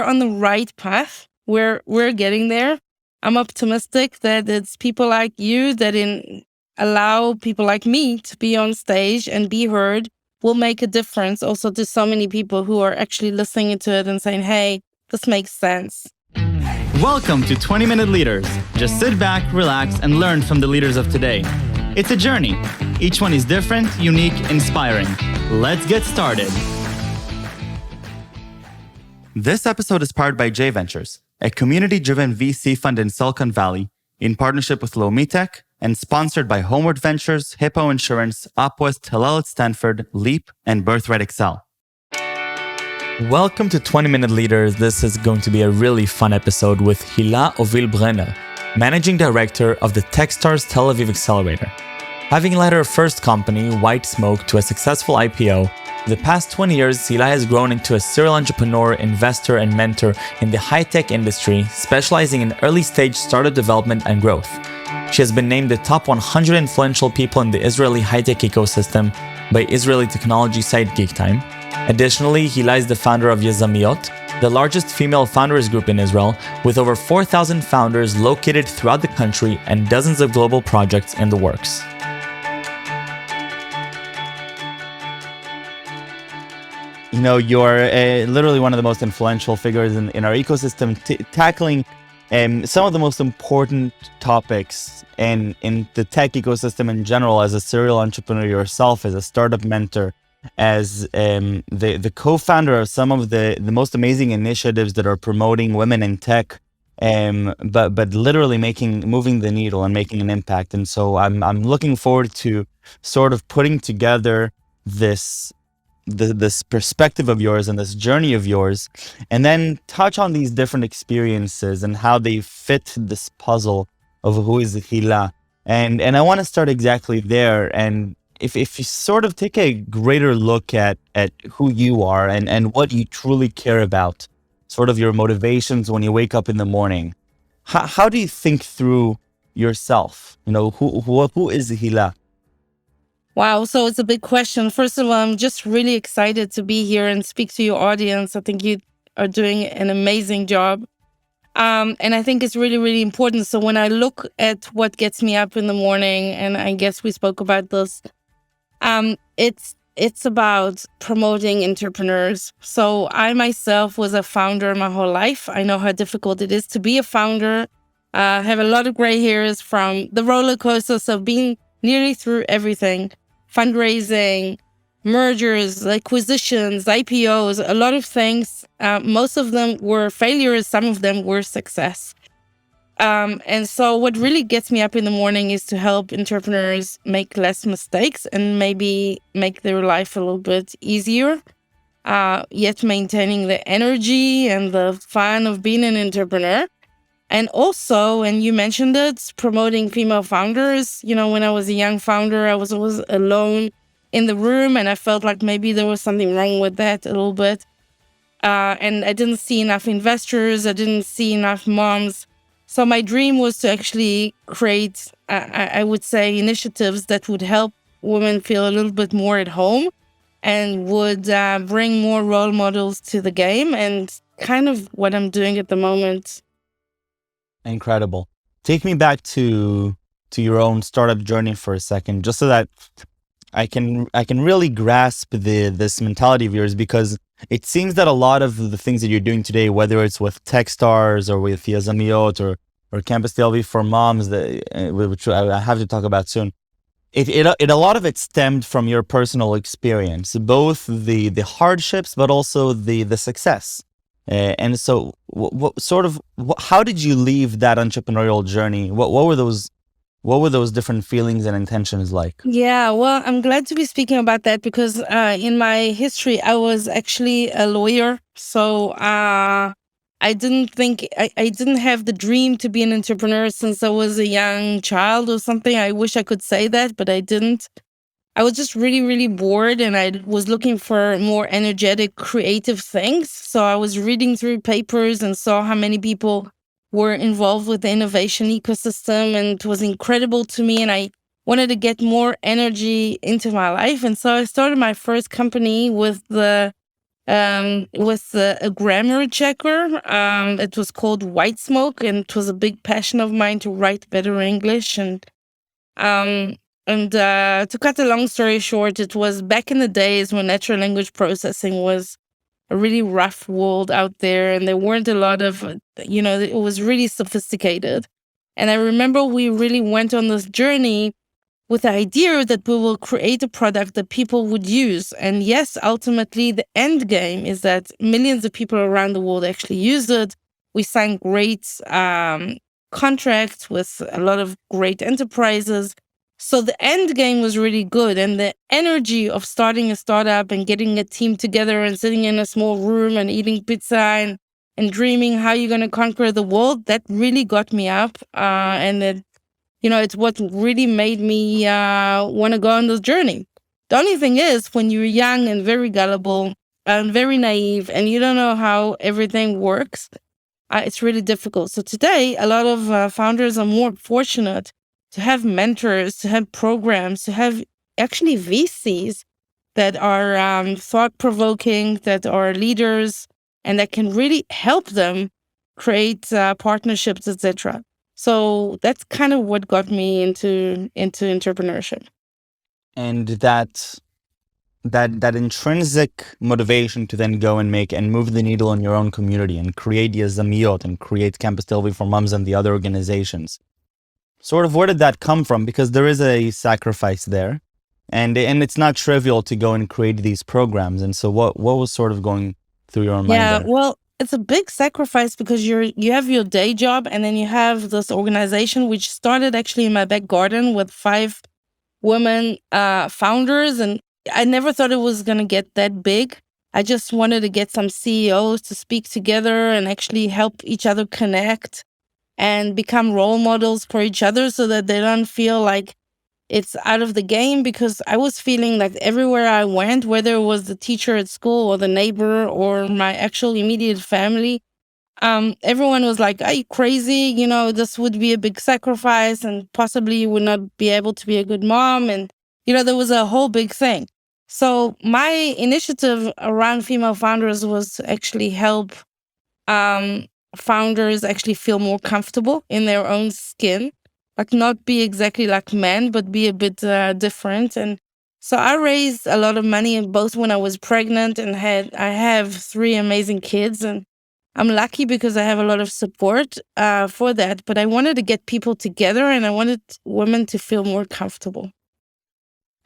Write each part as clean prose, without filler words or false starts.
on the right path. We're getting there. I'm optimistic that it's people like you that allow people like me to be on stage and be heard will make a difference also to so many people who are actually listening to it and saying, hey, this makes sense. Welcome to 20-Minute Leaders. Just sit back, relax, and learn from the leaders of today. It's a journey. Each one is different, unique, inspiring. Let's get started. This episode is powered by J Ventures, a community-driven VC fund in Silicon Valley, in partnership with Lomitech, and sponsored by Homeward Ventures, Hippo Insurance, Upwest, Hillel at Stanford, Leap, and Birthright Excel. Welcome to 20-Minute Leaders. This is going to be a really fun episode with Hilla Ovil-Brenner, Managing Director of the Techstars Tel Aviv Accelerator. Having led her first company, White Smoke, to a successful IPO, the past 20 years, Hilla has grown into a serial entrepreneur, investor, and mentor in the high-tech industry, specializing in early-stage startup development and growth. She has been named the top 100 influential people in the Israeli high-tech ecosystem by Israeli technology site Geektime. Additionally, Hilla is the founder of Yaazamiyot, the largest female founders group in Israel, with over 4,000 founders located throughout the country and dozens of global projects in the works. You know, you're literally one of the most influential figures in our ecosystem, tackling some of the most important topics in the tech ecosystem in general, as a serial entrepreneur yourself, as a startup mentor, as the co-founder of some of the most amazing initiatives that are promoting women in tech, but literally moving the needle and making an impact. And so I'm looking forward to sort of putting together this perspective of yours and this journey of yours, and then touch on these different experiences and how they fit this puzzle of who is Hilla. And I want to start exactly there. And if you sort of take a greater look at who you are and what you truly care about, sort of your motivations when you wake up in the morning, how do you think through yourself? You know, who is Hilla? Wow, so it's a big question. First of all, I'm just really excited to be here and speak to your audience. I think you are doing an amazing job. And I think it's really, really important. So when I look at what gets me up in the morning, and I guess we spoke about this, it's about promoting entrepreneurs. So I myself was a founder my whole life. I know how difficult it is to be a founder. Have a lot of gray hairs from the roller coasters of being nearly through everything. Fundraising, mergers, acquisitions, IPOs, a lot of things. Most of them were failures. Some of them were success. And so what really gets me up in the morning is to help entrepreneurs make less mistakes and maybe make their life a little bit easier, yet maintaining the energy and the fun of being an entrepreneur. And also, and you mentioned it, promoting female founders. You know, when I was a young founder, I was always alone in the room, and I felt like maybe there was something wrong with that a little bit. And I didn't see enough investors. I didn't see enough moms. So my dream was to actually create, I would say, initiatives that would help women feel a little bit more at home and would bring more role models to the game, and kind of what I'm doing at the moment. Incredible. Take me back to your own startup journey for a second, just so that I can really grasp this mentality of yours, because it seems that a lot of the things that you're doing today, whether it's with Techstars or with Yaazamiyot or Campus Tel Aviv for Moms, which I have to talk about soon, a lot of it stemmed from your personal experience, both the hardships but also the success. And so, how did you leave that entrepreneurial journey? What were those different feelings and intentions like? Yeah, well, I'm glad to be speaking about that because in my history, I was actually a lawyer. So I didn't have the dream to be an entrepreneur since I was a young child or something. I wish I could say that, but I didn't. I was just really, really bored, and I was looking for more energetic, creative things. So I was reading through papers and saw how many people were involved with the innovation ecosystem, and it was incredible to me. And I wanted to get more energy into my life. And so I started my first company with the with a grammar checker. It was called White Smoke, and it was a big passion of mine to write better English. Um, and to cut a long story short, it was back in the days when natural language processing was a really rough world out there, and there weren't a lot of, it was really sophisticated. And I remember we really went on this journey with the idea that we will create a product that people would use. And yes, ultimately, the end game is that millions of people around the world actually use it. We signed great contracts with a lot of great enterprises. So the end game was really good. And the energy of starting a startup and getting a team together and sitting in a small room and eating pizza and dreaming how you're going to conquer the world, that really got me up. And it's what really made me want to go on this journey. The only thing is, when you're young and very gullible and very naive and you don't know how everything works, it's really difficult. So today, a lot of founders are more fortunate to have mentors, to have programs, to have actually VCs that are thought-provoking, that are leaders, and that can really help them create partnerships, etc. So that's kind of what got me into entrepreneurship. And that intrinsic motivation to then go and make and move the needle in your own community and create Yaazamiyot and create Campus Tel Aviv for Moms and the other organizations. Sort of, where did that come from? Because there is a sacrifice there, and it's not trivial to go and create these programs. And so what was sort of going through your own mind Yeah, there? well, it's a big sacrifice because you have your day job, and then you have this organization which started actually in my back garden with 5 women founders, and I never thought it was going to get that big. I just wanted to get some CEOs to speak together and actually help each other connect and become role models for each other so that they don't feel like it's out of the game. Because I was feeling like everywhere I went, whether it was the teacher at school or the neighbor or my actual immediate family, everyone was like, "Are you crazy? This would be a big sacrifice, and possibly you would not be able to be a good mom." And there was a whole big thing. So my initiative around female founders was to actually help um, founders actually feel more comfortable in their own skin, like not be exactly like men, but be a bit different. And so I raised a lot of money, both when I was pregnant and I have 3 amazing kids, and I'm lucky because I have a lot of support for that. But I wanted to get people together, and I wanted women to feel more comfortable.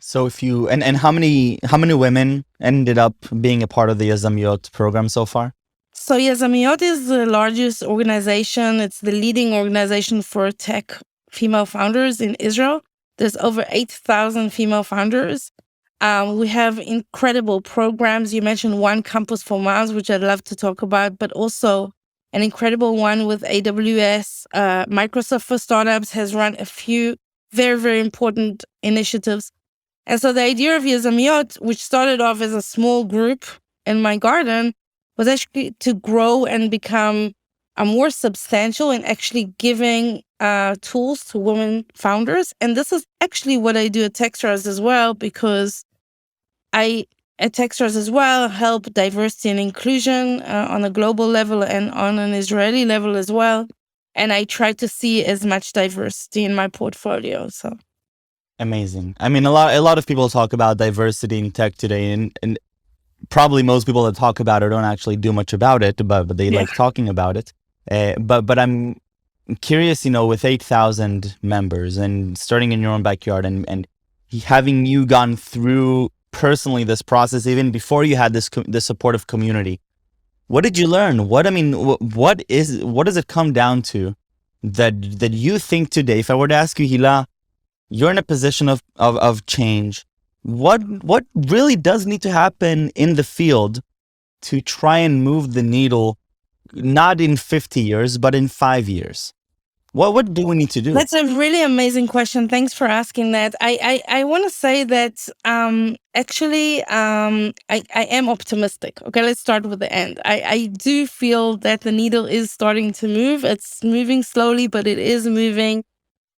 So if you and how many women ended up being a part of the Yaazamiyot program so far? So Yaazamiyot is the largest organization. It's the leading organization for tech female founders in Israel. There's over 8,000 female founders. We have incredible programs. You mentioned One Campus for Moms, which I'd love to talk about, but also an incredible one with AWS. Microsoft for Startups has run a few very, very important initiatives. And so the idea of Yaazamiyot, which started off as a small group in my garden, was actually to grow and become more substantial and actually giving tools to women founders. And this is actually what I do at Techstars as well, because I, at Techstars as well, help diversity and inclusion on a global level and on an Israeli level as well. And I try to see as much diversity in my portfolio. So Amazing. I mean, a lot of people talk about diversity in tech today, and probably most people that talk about it don't actually do much about it, but they like talking about it. But I'm curious, with 8,000 members and starting in your own backyard, and having you gone through personally this process even before you had this supportive community, what did you learn? What does it come down to that you think today? If I were to ask you, Hilla, you're in a position of change. What really does need to happen in the field to try and move the needle, not in 50 years, but in 5 years? What do we need to do? That's a really amazing question. Thanks for asking that. I want to say that actually I am optimistic. Okay, let's start with the end. I do feel that the needle is starting to move. It's moving slowly, but it is moving.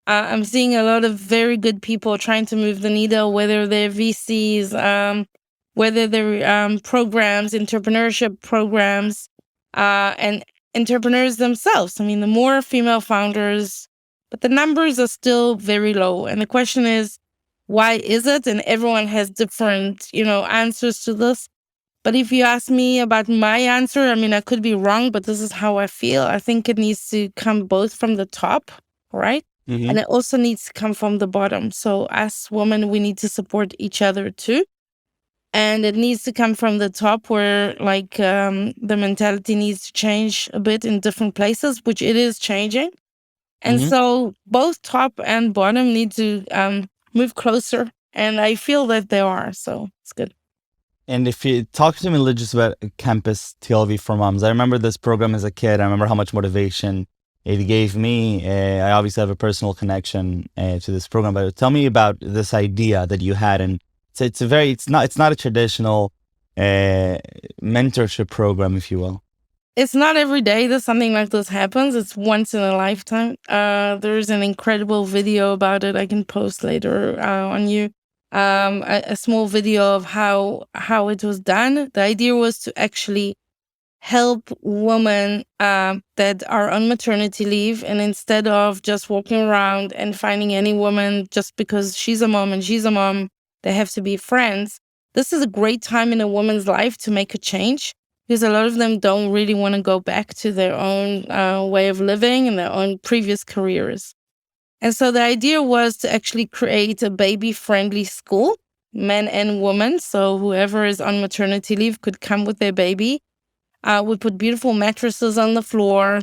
I'm seeing a lot of very good people trying to move the needle, whether they're VCs, whether they're programs, entrepreneurship programs, and entrepreneurs themselves. I mean, the more female founders, but the numbers are still very low. And the question is, why is it? And everyone has different, answers to this. But if you ask me about my answer, I mean, I could be wrong, but this is how I feel. I think it needs to come both from the top, right? Mm-hmm. And it also needs to come from the bottom. So as women, we need to support each other too. And it needs to come from the top where the mentality needs to change a bit in different places, which it is changing. And Mm-hmm. so both top and bottom need to move closer. And I feel that they are. So it's good. And if you talk to me just about Campus Tel Aviv for Moms, I remember this program as a kid. I remember how much motivation it gave me. I obviously have a personal connection to this program, but tell me about this idea that you had. And it's not a traditional mentorship program, if you will. It's not every day that something like this happens. It's once in a lifetime. There's an incredible video about it I can post later on you. A small video of how it was done. The idea was to actually help women that are on maternity leave, and instead of just walking around and finding any woman just because she's a mom and she's a mom, they have to be friends. This is a great time in a woman's life to make a change, because a lot of them don't really want to go back to their own way of living and their own previous careers. And so the idea was to actually create a baby-friendly school, men and women. So whoever is on maternity leave could come with their baby. We put beautiful mattresses on the floor.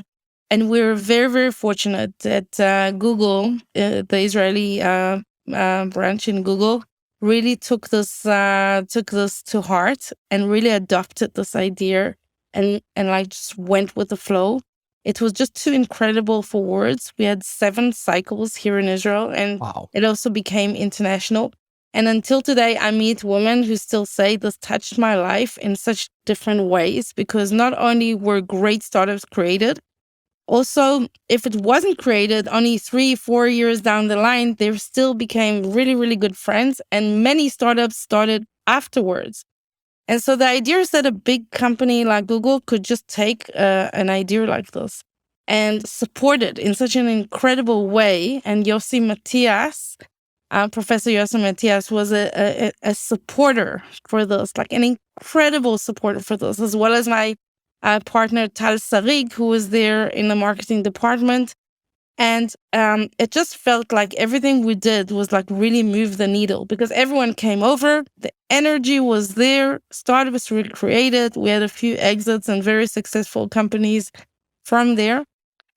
And we're very, very fortunate that Google, the Israeli branch in Google, really took this to heart and really adopted this idea and just went with the flow. It was just too incredible for words. We had 7 cycles here in Israel, and Wow. it also became international. And until today, I meet women who still say this touched my life in such different ways, because not only were great startups created, also, if it wasn't created, only 3-4 years down the line, they still became really, really good friends. And many startups started afterwards. And so the idea is that a big company like Google could just take an idea like this and support it in such an incredible way. And Yossi Matias, Professor Yossi Matias, was a supporter for this, like an incredible supporter for this, as well as my partner Tal Sarig, who was there in the marketing department. And it just felt like everything we did was like really move the needle, because everyone came over, the energy was there, startups were created, we had a few exits and very successful companies from there.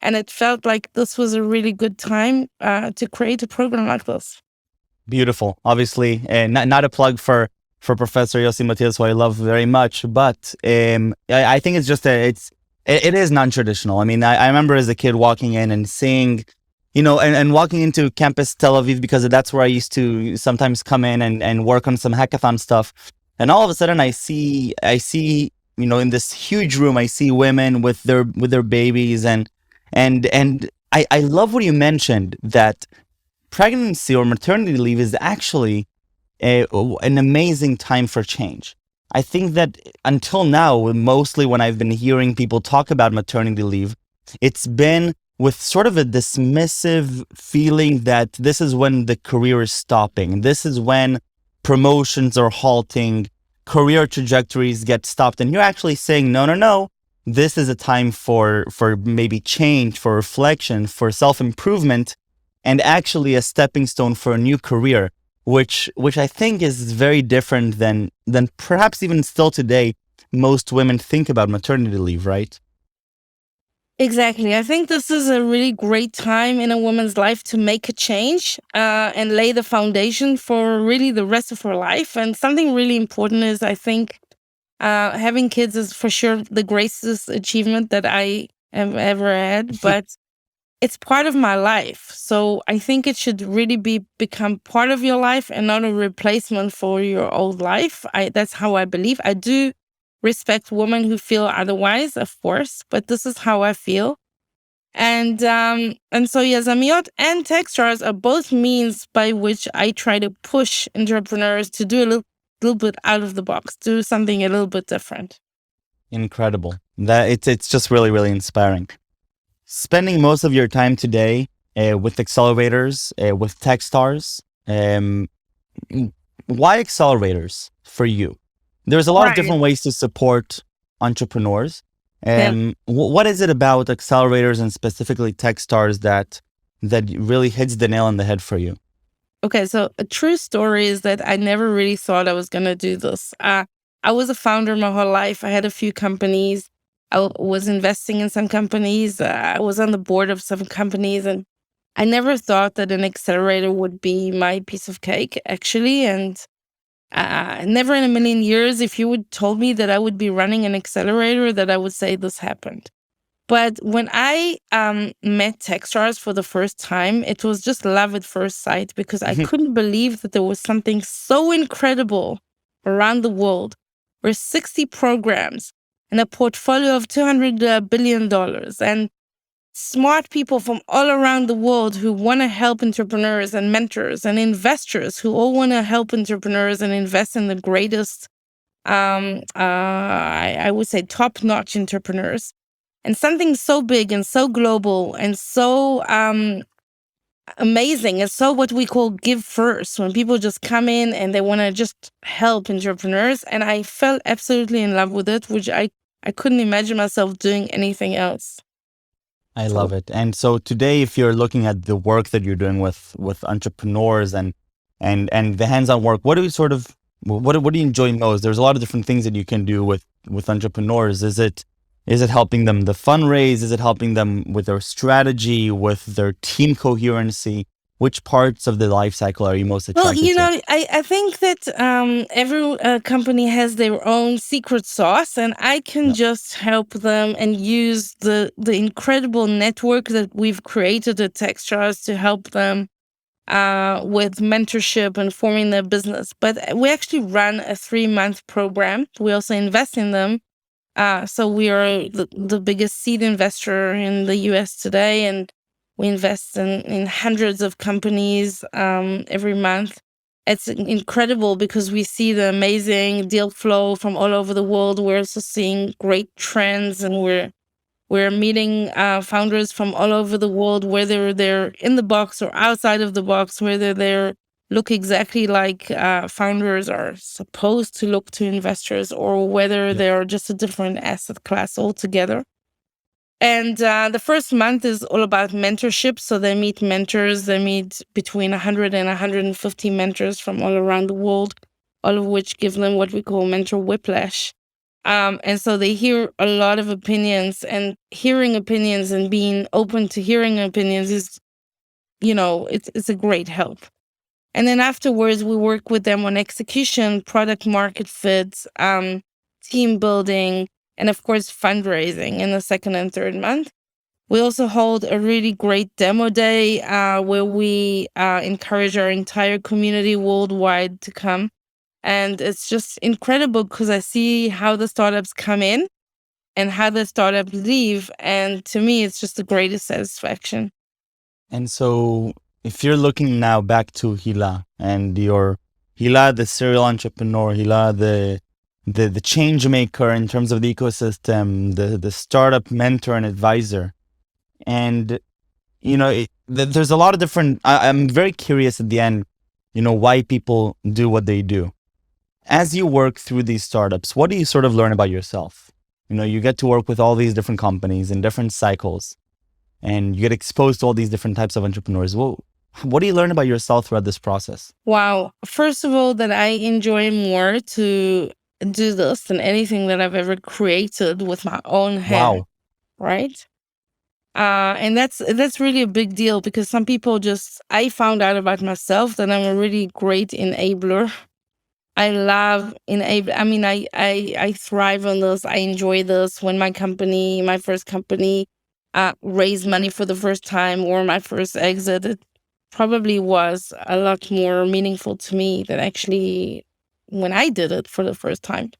And it felt like this was a really good time to create a program like this. Beautiful. Obviously, not a plug for Professor Yossi Matias, who I love very much, but I think it's just it is non-traditional. I mean, I remember as a kid walking in and seeing, and walking into Campus Tel Aviv, because that's where I used to sometimes come in and work on some hackathon stuff. And all of a sudden I see, in this huge room, I see women with their babies, and I love what you mentioned, that pregnancy or maternity leave is actually an amazing time for change. I think that until now, mostly when I've been hearing people talk about maternity leave, it's been with sort of a dismissive feeling that this is when the career is stopping. This is when promotions are halting, career trajectories get stopped. And you're actually saying, no. This is a time for maybe change, for reflection, for self-improvement, and actually a stepping stone for a new career, which I think is very different than perhaps even still today most women think about maternity leave, right? Exactly. I think this is a really great time in a woman's life to make a change and lay the foundation for really the rest of her life. And something really important is, I think, having kids is for sure the greatest achievement that I have ever had, but it's part of my life. So I think it should really become part of your life and not a replacement for your old life. That's how I believe. I do respect women who feel otherwise, of course, but this is how I feel. And so Yaazamiyot and Techstars are both means by which I try to push entrepreneurs to do a little little bit out of the box, do something a little bit different. Incredible. That it's just really, really inspiring. Spending most of your time today with accelerators, with Techstars, why accelerators for you? There's a lot of Right. different ways to support entrepreneurs. Yeah. What is it about accelerators and specifically Techstars that really hits the nail on the head for you? Okay, so a true story is that I never really thought I was going to do this. I was a founder my whole life. I had a few companies. Was investing in some companies. I was on the board of some companies, and I never thought that an accelerator would be my piece of cake, actually. And never in a million years, if you would told me that I would be running an accelerator, that I would say this happened. But when I met Techstars for the first time, it was just love at first sight because I couldn't believe that there was something so incredible around the world. Where 60 programs and a portfolio of $200 billion and smart people from all around the world who want to help entrepreneurs and mentors and investors who all want to help entrepreneurs and invest in the greatest, I would say, top-notch entrepreneurs. And something so big and so global and so amazing and so what we call give first, when people just come in and they want to just help entrepreneurs. And I fell absolutely in love with it, which I couldn't imagine myself doing anything else. I So love it. And so today, if you're looking at the work that you're doing with entrepreneurs and the hands-on work, what do you sort of what do you enjoy most? There's a lot of different things that you can do with entrepreneurs. Is it helping them the fundraise? Is it helping them with their strategy, with their team coherency? Which parts of the life cycle are you most well, attracted to? I think that every company has their own secret sauce, and I can Yeah. just help them and use the incredible network that we've created at Techstars to help them with mentorship and forming their business. But we actually run a 3-month program. We also invest in them. So we are the biggest seed investor in the US today, and we invest in hundreds of companies every month. It's incredible because we see the amazing deal flow from all over the world. We're also seeing great trends, and we're meeting founders from all over the world, whether they're in the box or outside of the box, whether they're look exactly like founders are supposed to look to investors, or whether Yeah. they're just a different asset class altogether. And the first month is all about mentorship. So they meet mentors. They meet between 100 and 150 mentors from all around the world, all of which give them what we call mentor whiplash. And so they hear a lot of opinions, and hearing opinions and being open to hearing opinions is, it's a great help. And then afterwards, we work with them on execution, product market fit, team building, and of course, fundraising in the second and third month. We also hold a really great demo day where we encourage our entire community worldwide to come. And it's just incredible because I see how the startups come in and how the startups leave. And to me, it's just the greatest satisfaction. And so if you're looking now back to Hilla and your Hilla, the serial entrepreneur, Hilla, the change maker in terms of the ecosystem, the startup mentor and advisor. And, there's a lot of different, I'm very curious at the end, why people do what they do. As you work through these startups, what do you sort of learn about yourself? You get to work with all these different companies in different cycles, and you get exposed to all these different types of entrepreneurs. Well, what do you learn about yourself throughout this process? Wow. First of all, that I enjoy more to do this than anything that I've ever created with my own hand, Wow. right? And that's really a big deal because some people I found out about myself that I'm a really great enabler. I love enable. I mean, I thrive on this. I enjoy this. When my first company, raised money for the first time, or my first exit, it probably was a lot more meaningful to me than actually when I did it for the first time,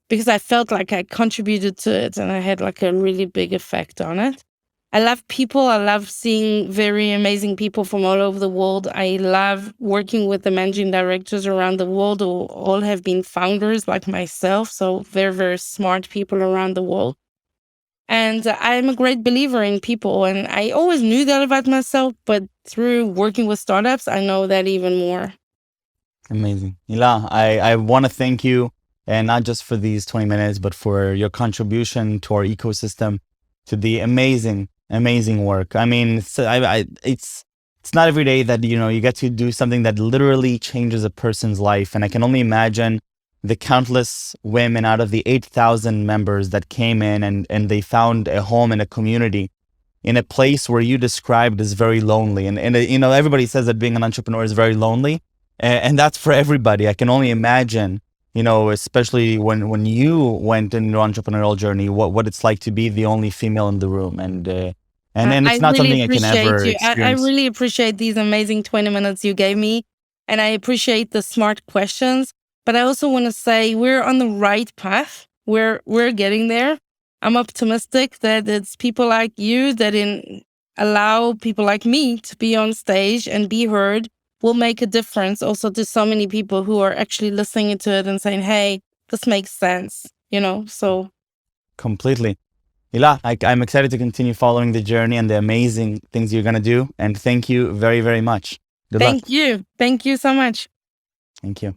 because I felt like I contributed to it and I had like a really big effect on it. I love people. I love seeing very amazing people from all over the world. I love working with the managing directors around the world who all have been founders like myself. So very, very smart people around the world. And I'm a great believer in people. And I always knew that about myself, but through working with startups, I know that even more. Amazing. Hilla, I want to thank you, and not just for these 20 minutes, but for your contribution to our ecosystem, to the amazing work. I mean, it's not every day that, you get to do something that literally changes a person's life. And I can only imagine the countless women out of the 8,000 members that came in and they found a home and a community in a place where you described as very lonely. And everybody says that being an entrepreneur is very lonely. And that's for everybody. I can only imagine, especially when you went in your entrepreneurial journey, what it's like to be the only female in the room. And I it's not really something I can appreciate ever you. I experience. really appreciate these amazing 20 minutes you gave me. And I appreciate the smart questions. But I also want to say we're on the right path. We're getting there. I'm optimistic that it's people like you that allow people like me to be on stage and be heard will make a difference also to so many people who are actually listening to it and saying, hey, this makes sense, so. Completely. Hilla, I'm excited to continue following the journey and the amazing things you're going to do. And thank you very, very much. Good luck. Thank you. Thank you so much. Thank you.